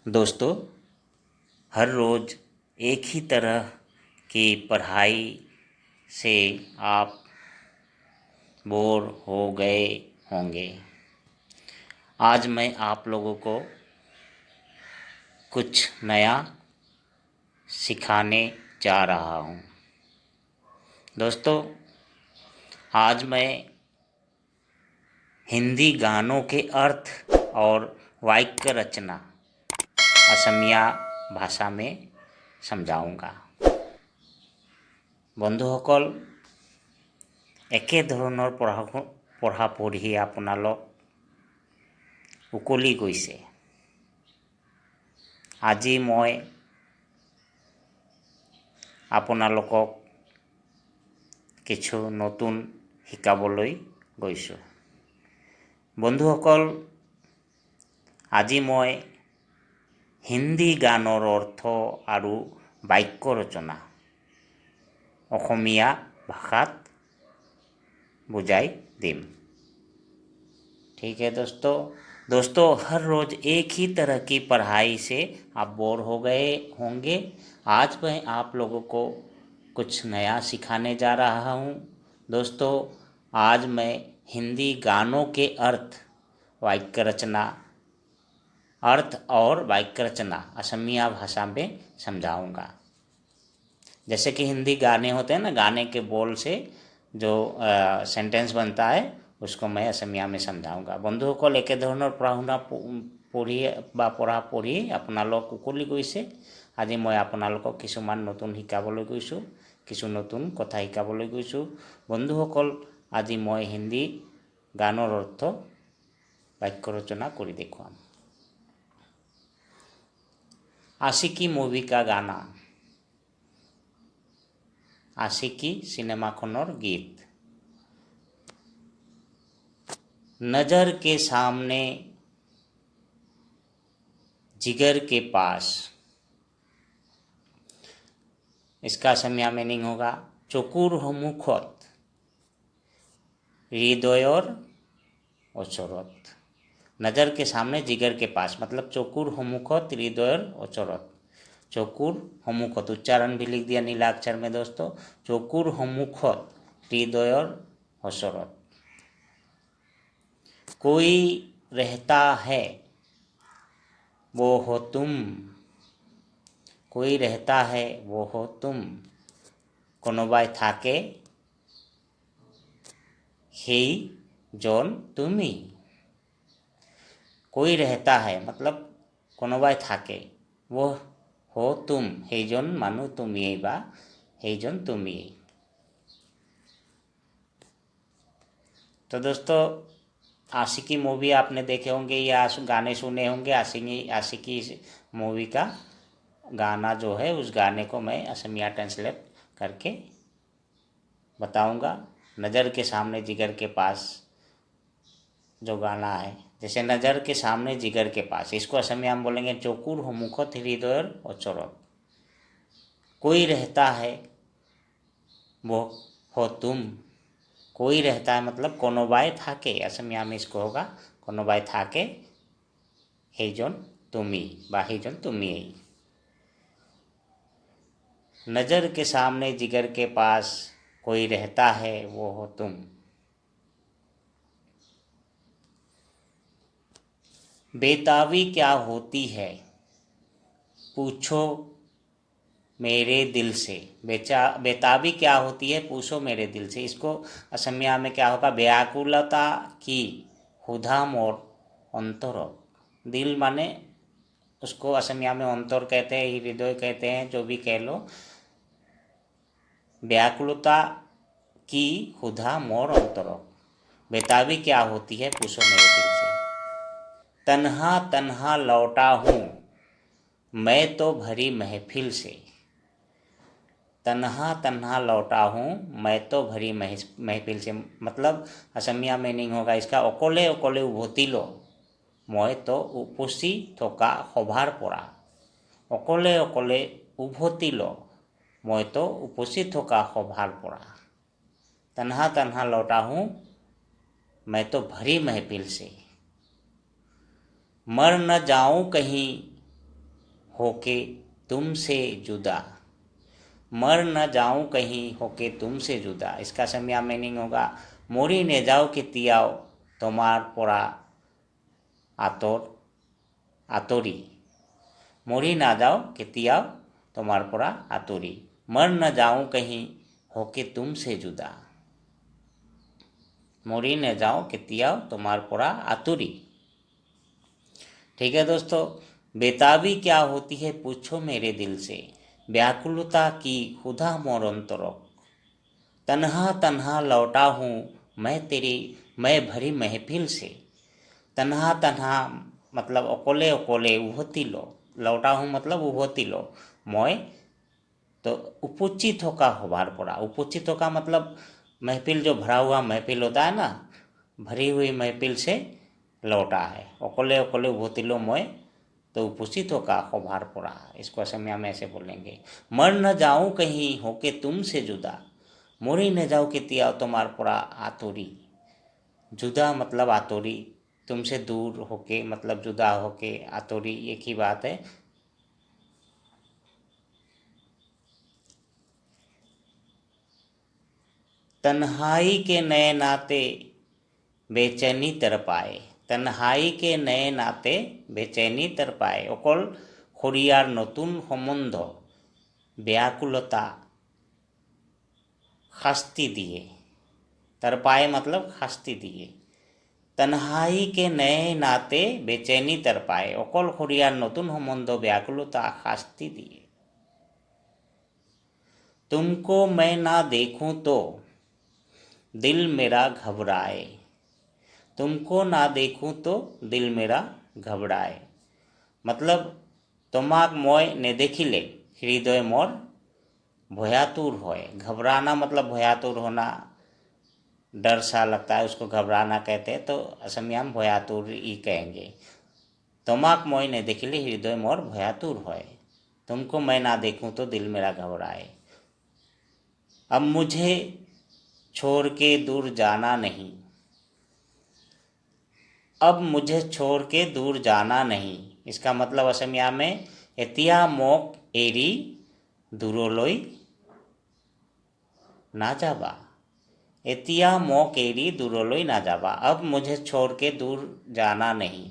दोस्तों, हर रोज़ एक ही तरह की पढ़ाई से आप बोर हो गए होंगे। आज मैं आप लोगों को कुछ नया सिखाने जा रहा हूँ। दोस्तों, आज मैं हिंदी गानों के अर्थ और वाक्य रचना असमिया भाषा में समझाऊंगा। বন্ধুসকল, একে ধৰণৰ পঢ়া পঢ়ি আপোনালোক উকলি গৈছে। আজি মই আপোনালোকক কিছু নতুন শিকাবলৈ গৈছোঁ। বন্ধুসকল, আজি মই হিন্দী গানৰ অৰ্থ আৰু বাক্য ৰচনা অসমীয়া भाषात बुझाई दिम। ठीक है दोस्तों, हर रोज़ एक ही तरह की पढ़ाई से आप बोर हो गए होंगे। आज मैं आप लोगों को कुछ नया सिखाने जा रहा हूँ। दोस्तों, आज मैं हिंदी गानों के अर्थ और वाक्य रचना असमिया भाषा में समझाऊंगा। जैसे कि हिंदी गाने होते हैं ना, गाने के बोल से जो सेंटेंस बनता है उसको मैं असमिया में समझाऊंगा। বন্ধুসকল, একে ধৰণৰ পঢ়া পঢ়ি আপোনালোক উকলি গৈছে। আজি মই আপোনালোকক কিছুমান নতুন শিকাবলৈ গৈছোঁ, কিছু নতুন কথা শিকাবলৈ গৈছোঁ। বন্ধুসকল, আজি মই হিন্দী গানৰ অৰ্থ বাক্য ৰচনা কৰি দেখুৱাম। आशिकी मूवी का गाना, आशिकी सिनेमाखনৰ गीत। नजर के सामने जिगर के पास, इसका असमिया मीनिंग होगा चकुर समुखत हृदयर ओचरत। नजर के सामने जिगर के पास मतलब चकुर समुखत हृदयर ओचरत। चकुर समुखत उच्चारण भी लिख दिया नीला अक्षर में दोस्तों। चकुर समुखत हृदयर ओचरत। कोई रहता है वो हो तुम, कोई रहता है वो हो तुम, कोनोबाई थाके हेई जोन तुमी। कोई रहता है मतलब कोनोबाई थाके, वो हो तुम हेजन मानु तुमिए बा हेजन तुमिए। तो दोस्तों, आशिकी मूवी आपने देखे होंगे या गाने सुने होंगे। आशिकी मूवी का गाना जो है, उस गाने को मैं असमिया ट्रांसलेट करके बताऊंगा। नज़र के सामने जिगर के पास जो गाना है, जैसे नज़र के सामने जिगर के पास, इसको असमिया में बोलेंगे चकुर समुखत हृदयर ओचरत। कोई रहता है वो हो तुम, कोई रहता है मतलब कोनोबाई थाके, असमिया में इसको होगा कोनोबाई थाके हेजन तुमी बा हेजन तुमी। नज़र के सामने जिगर के पास कोई रहता है वो हो तुम। बेताबी क्या होती है पूछो मेरे दिल से। बेताबी क्या होती है पूछो मेरे दिल से, इसको असमिया में क्या होगा व्याकुलता की हुधा मोर अंतर। दिल माने उसको असमिया में अंतर कहते हैं, हृदय कहते हैं, जो भी कह लो। व्याकुलता की हुधा मोर अंतर, बेताबी क्या होती है पूछो मेरे दिल से। तन्हा तन्हा लौटा हूँ मैं तो भरी महफिल से। तन्हा तन्हा लौटा हूँ मैं तो भरी महफिल से मतलब असमिया मीनिंग होगा इसका अकले अकले उभतिलो मैं तो उपसी थका सभार परा। अकले अकले उभतिलो मैं तो उपसी थका सभार परा। तन्हा तन्हा लौटा हूँ मैं तो भरी महफिल से। मर न जाऊँ कहीं होके तुमसे जुदा, मर न जाऊं कहीं होके तुमसे जुदा। इसका असमिया मीनिंग होगा मोरी ने जाओ कि तियाओ तुम्हार पोरा आतोरी, मोरी ना जाओ कि तियाओ तुम्हार पोरा आतोरी, मर न जाऊं कहीं होके तुमसे जुदा, मोरी न जाओ कि तियाओ तुम्हार पोरा आतुरी। ठीक है दोस्तों, बेताबी क्या होती है पूछो मेरे दिल से, व्याकुलता की खुदा मोर अंतरों, तन्हा तन्हा लौटा हूँ मैं भरी महफिल से। तन्हा तन्हा मतलब अकोले अकोले उभतिलो, लौटा हूँ मतलब उभतिलो, मैं तो उपचित होका होबार पड़ा। उपचित होका मतलब महफिल, जो भरा हुआ महफिल होता है ना, भरी हुई महफिल से लौटा है। अकोले अकोले उभतिलो मैं तो उपचित होका होबार पड़ा। इसको असमिया में ऐसे बोलेंगे, मर न जाऊं कहीं होके तुमसे जुदा, मोरी न जाओ कि तियाओ तुम्हार पड़ा आतोरी। जुदा मतलब आतोरी, तुमसे दूर होके मतलब जुदा होके, आतोरी एक ही बात है। तन्हाई के नए नाते बेचैनी तरपाए, तन्हाई के नए नाते बेचैनी तरपाए, अकल खड़ियार नतून सम्बन्ध व्याकुलता शास्ति दिए। तरपाए मतलब शास्ति दिए। तन्हाई के नए नाते बेचैनी तरपाए, अकल खड़ियार नतून सम्बन्ध व्याकुलता शास्ति दिए। तुमको मैं ना देखूं तो दिल मेरा घबराए, तुमको ना देखूं तो दिल मेरा घबराए, मतलब तमाक मोय ने देखिले हृदय मोर भयातुर होए। घबराना मतलब भयातुर होना, डर सा लगता है उसको घबराना कहते हैं, तो असमिया में भयातुर ही कहेंगे। तमाक मोय ने देखिले हृदय मोर भयातुर होए, तुमको मैं ना देखूं तो दिल मेरा घबराए। अब मुझे छोड़ के दूर जाना नहीं, अब मुझे छोड़ के दूर जाना नहीं। इसका मतलब असमिया में एतिया मोक एरी दूरोलोई ना जाबा, एतिया मोक एरी दूरोलोई ना जाबा। अब मुझे छोड़ के दूर जाना नहीं,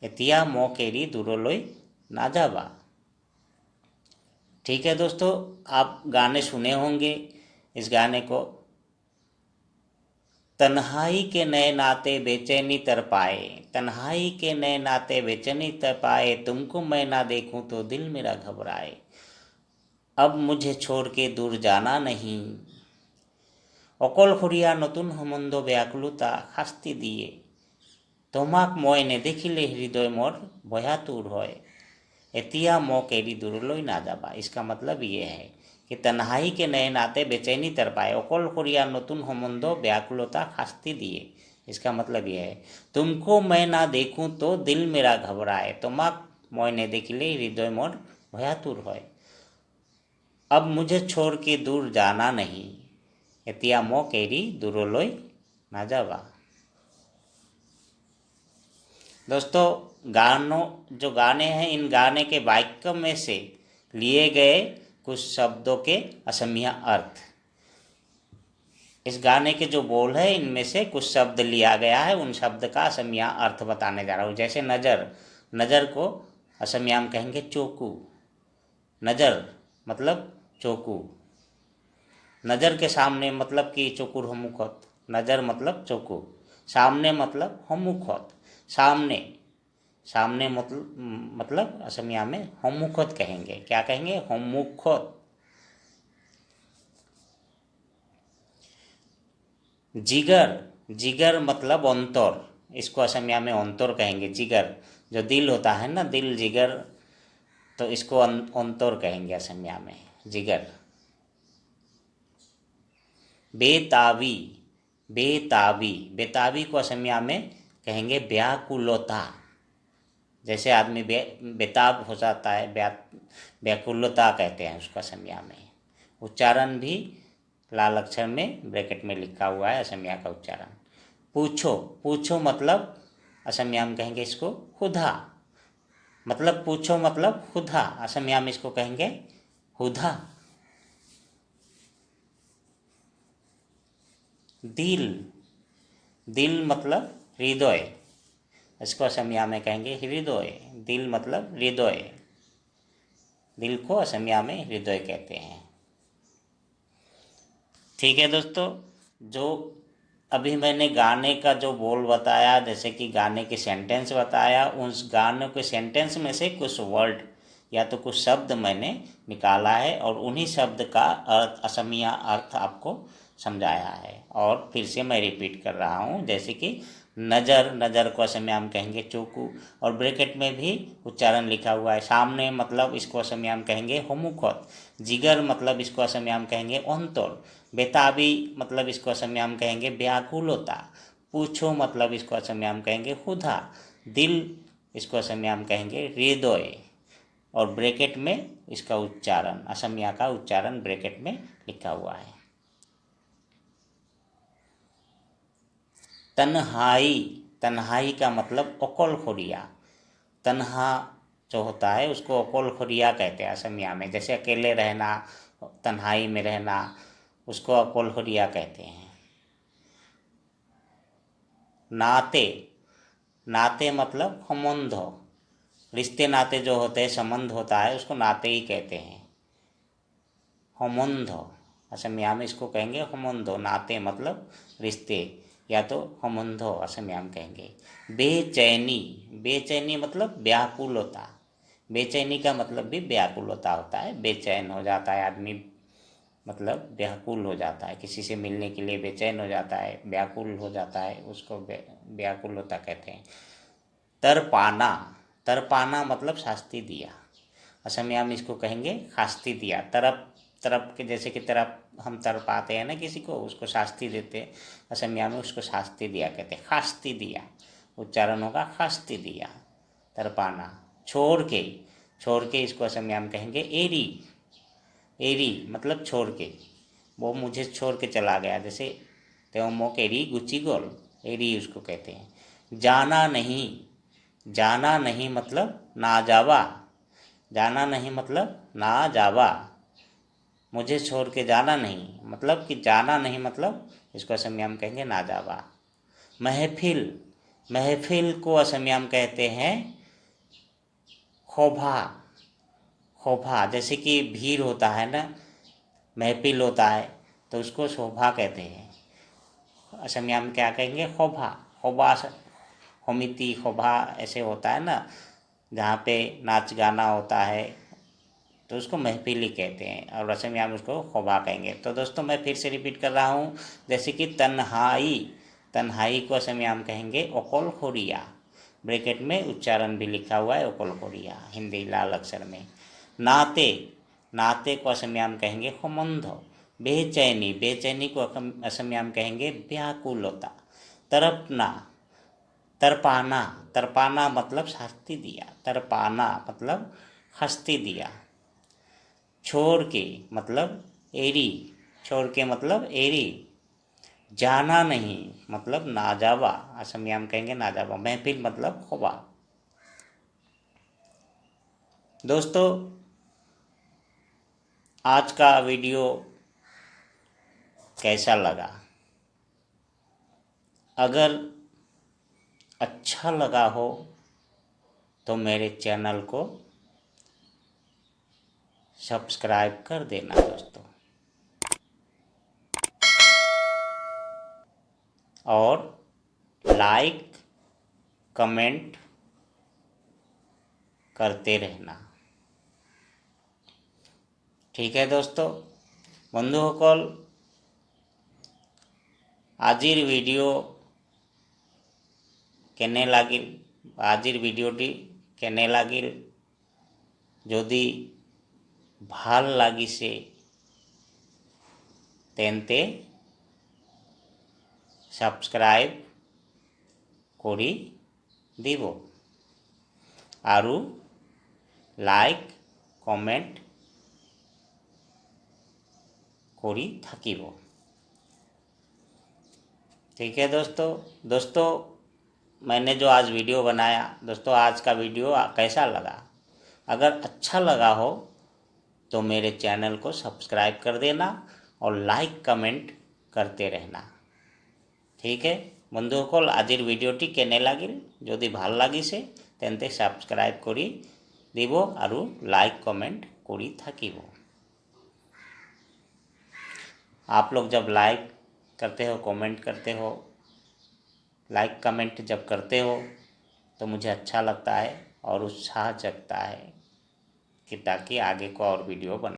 एतिया मोक एरी दूरोलोई ना जाबा। ठीक है दोस्तों, आप गाने सुने होंगे इस गाने को। तन्हाई के नए नाते बेचैनी तरपाए, तन्हाई के नए नाते बेचैनी तरपाए, तुमको मैं ना देखूं तो दिल मेरा घबराए। अब मुझे छोड़ के दूर जाना नहीं, অকলশৰীয়া নতুন সম্বন্ধ ব্যাকুলতা শাস্তি দিয়ে, তোমাক মই নেদেখিলে হৃদয় मोर भयातुर হয়, एतिया मोक एरी दूरलोई ना जाबा। इसका मतलब ये है कि तन्हाई के नए नाते बेचैनी तरपाए, অকলশৰীয়া नतून সম্বন্ধ व्याकुलता शास्ति दिए। इसका मतलब यह है तुमको मैं ना देखूं तो दिल मेरा घबराए, तमाक मैं ने देखिले हृदय मोर भयातुर है। अब मुझे छोड़ के दूर जाना नहीं, एतिया मोक एरी दूरलोई ना जाबा। दोस्तों, जो गाने हैं, इन गाने के वाक्य में से लिए गए कुछ शब्दों के असमिया अर्थ। इस गाने के जो बोल है इनमें से कुछ शब्द लिया गया है, उन शब्द का असमिया अर्थ बताने जा रहा हूँ। जैसे नज़र, नज़र को असमिया में कहेंगे चोकू। नज़र मतलब चोकू, नज़र के सामने मतलब कि चोकुर हमुखत, नज़र मतलब चोकू, सामने मतलब हमुखत, सामने, सामने मतलब असमिया में हमुखत कहेंगे। क्या कहेंगे? हमुखत। जिगर, जिगर मतलब अंतर, इसको असमिया में अंतर कहेंगे। जिगर जो दिल होता है ना, दिल जिगर, तो इसको अंतर कहेंगे असमिया में, जिगर। बेताबी, बेताबी, बेताबी को असमिया में कहेंगे व्याकुलता। जैसे आदमी बेताब हो जाता है, व्याकुलता कहते हैं उसको असमिया में। उच्चारण भी लाल अक्षर में ब्रैकेट में लिखा हुआ है असमिया का उच्चारण। पूछो, पूछो मतलब असमिया में कहेंगे इसको खुदा। मतलब पूछो मतलब हुधा, असम में हम इसको कहेंगे हुधा। दिल, दिल मतलब हृदय, इसको असमिया में कहेंगे हृदय। दिल मतलब हृदय, दिल को असमिया में हृदय कहते हैं। ठीक है दोस्तों, जो अभी मैंने गाने का जो बोल बताया, जैसे कि गाने के सेंटेंस बताया, उस गाने के सेंटेंस में से कुछ वर्ड या तो कुछ शब्द मैंने निकाला है और उन्हीं शब्द का अर्थ, असमिया अर्थ आपको समझाया है। और फिर से मैं रिपीट कर रहा हूँ, जैसे कि नज़र, नज़र को असमिया हम कहेंगे चोकू, और ब्रैकेट में भी उच्चारण लिखा हुआ है। सामने मतलब इसको असमिया हम कहेंगे होमुखत। जिगर मतलब इसको असमिया हम कहेंगे अंतर। बेताबी मतलब इसको असमिया हम कहेंगे व्याकुलता। पूछो मतलब इसको असमिया हम कहेंगे हुधा। दिल इसको असमिया हम कहेंगे हृदय। और ब्रैकेट में इसका उच्चारण, असमिया का उच्चारण ब्रैकेट में लिखा हुआ है। तन्हाई, तन्हाई का मतलब अकोलखोरिया। तन्हा जो होता है उसको अकोलखोरिया कहते हैं असमिया में। जैसे अकेले रहना, तन्हाई में रहना, उसको अकोलखोरिया कहते हैं। नाते, नाते मतलब संबंध, रिश्ते नाते जो होते हैं, संबंध होता है, उसको नाते ही कहते हैं। संबंध, असमिया में इसको कहेंगे संबंधो। नाते मतलब रिश्ते या तो संबंधो असमिया में कहेंगे। बेचैनी, बेचैनी मतलब व्याकुलता। बेचैनी का मतलब भी व्याकुलता होता है, बेचैन हो जाता है आदमी, मतलब व्याकुल हो जाता है, किसी से मिलने के लिए बेचैन हो जाता है, व्याकुल हो जाता है, उसको व्याकुलता कहते हैं। तरपाना, तरपाना मतलब शास्ति दिया, असमिया में इसको कहेंगे शास्ति दिया। तरप, तरप के जैसे कि तरप हम तरपाते हैं ना किसी को, उसको शास्ति देते हैं, असमिया में उसको शास्ति दिया कहते हैं। शास्ति दिया, उच्चारण होगा शास्ति दिया, तरपाना। छोड़ के, छोड़ के इसको असमिया में कहेंगे एरी। एरी मतलब छोड़ के, वो मुझे छोड़ के चला गया, जैसे तेमोक एरी गुची गोल, एरी उसको कहते हैं। जाना नहीं, जाना नहीं मतलब ना जावा। जाना नहीं मतलब ना जावा, मुझे छोड़ के जाना नहीं, मतलब कि जाना नहीं मतलब इसको असमिया में कहेंगे ना जावा। महफिल, महफिल को असमिया में कहते हैं खोभा। खोभा, जैसे कि भीड़ होता है ना, महफिल होता है, तो उसको शोभा कहते हैं। असमिया में क्या कहेंगे खोभा। खोभा, होमिति खोभा ऐसे होता है ना, जहाँ पे नाच गाना होता है, तो उसको महफिल ही कहते हैं, और असमिया में उसको खोबा कहेंगे। तो दोस्तों मैं फिर से रिपीट कर रहा हूँ, जैसे कि तन्हाई, तन्हाई को असमिया में कहेंगे ओकोलखोरिया, ब्रैकेट में उच्चारण भी लिखा हुआ है ओकोलखोरिया हिंदी लाल अक्षर में। नाते, नाते को असमिया में कहेंगे संबंध। बेचैनी, बेचैनी को असमिया में कहेंगे व्याकुलता। तरपना, तरपाना, तरपाना मतलब शास्ति दिया, तरपाना मतलब हस्ती दिया। छोड़ के मतलब एरी, छोड़ के मतलब एरी। जाना नहीं मतलब ना जावा, असमिया में कहेंगे ना जावा। महफिल मतलब खोबा। दोस्तों आज का वीडियो कैसा लगा? अगर अच्छा लगा हो तो मेरे चैनल को सब्सक्राइब कर देना दोस्तों, और लाइक कमेंट करते रहना। ठीक है दोस्तों, बंधुসকল আজিৰ ভিডিঅ' কেনে লাগিল, আজিৰ ভিডিঅ'টি কেনে লাগিল, যদি ভাল লাগিছে তেন্তে সাবস্ক্রাইব কৰি দিব আৰু লাইক কমেণ্ট কৰি থাকিব। ठीक है दोस्तों, दोस्तों मैंने जो आज वीडियो बनाया दोस्तों, आज का वीडियो कैसा लगा? अगर अच्छा लगा हो तो मेरे चैनल को सब्सक्राइब कर देना और लाइक कमेंट करते रहना। ठीक है বন্ধুসকল, আজিৰ ভিডিঅ'টি কেনে লাগিল? যদি ভাল লাগিছে তেন্তে সাবস্ক্রাইব কৰি দিব আৰু লাইক কমেন্ট কৰি থাকিব। आप लोग जब लाइक करते हो, कमेंट करते हो, लाइक कमेंट जब करते हो तो मुझे अच्छा लगता है और उत्साह जगता है कि ताकि आगे को और वीडियो बना